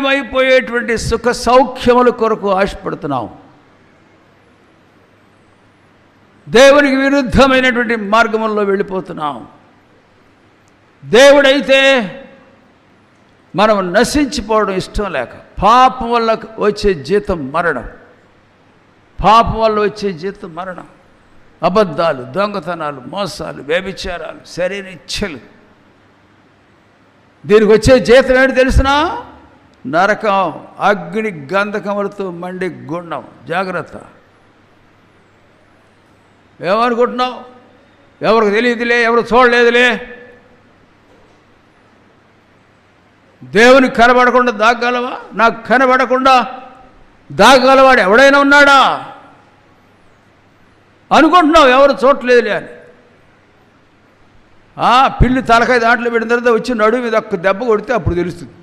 అయిపోయేటువంటి సుఖ సౌఖ్యముల కొరకు ఆశపడుతున్నాం. దేవునికి విరుద్ధమైనటువంటి మార్గంలో వెళ్ళిపోతున్నాం. దేవుడైతే మనం నశించిపోవడం ఇష్టం లేక, పాపం వల్ల వచ్చే జీతం మరణం, పాపం వల్ల వచ్చే జీతం మరణం, అబద్ధాలు, దొంగతనాలు, మోసాలు, వ్యభిచారాలు, శరీర ఇచ్ఛలు, దీనికి వచ్చే జీతం ఏంటి తెలిసినా? నరకం, అగ్ని గంధకములతో మండి గుండం. జాగ్రత్త. ఏమనుకుంటున్నావు? ఎవరికి తెలియదులే, ఎవరు చూడలేదులే, దేవునికి కనబడకుండా దాగలవా? నాకు కనబడకుండా దాగలవాడు ఎవడైనా ఉన్నాడా అనుకుంటున్నావు? ఎవరు చూడలేదులే అని. పిల్లి తలకాయ దాంట్లో పెట్టిన తర్వాత వచ్చి నడుము మీద ఒక్క దెబ్బ కొడితే అప్పుడు తెలుస్తుంది.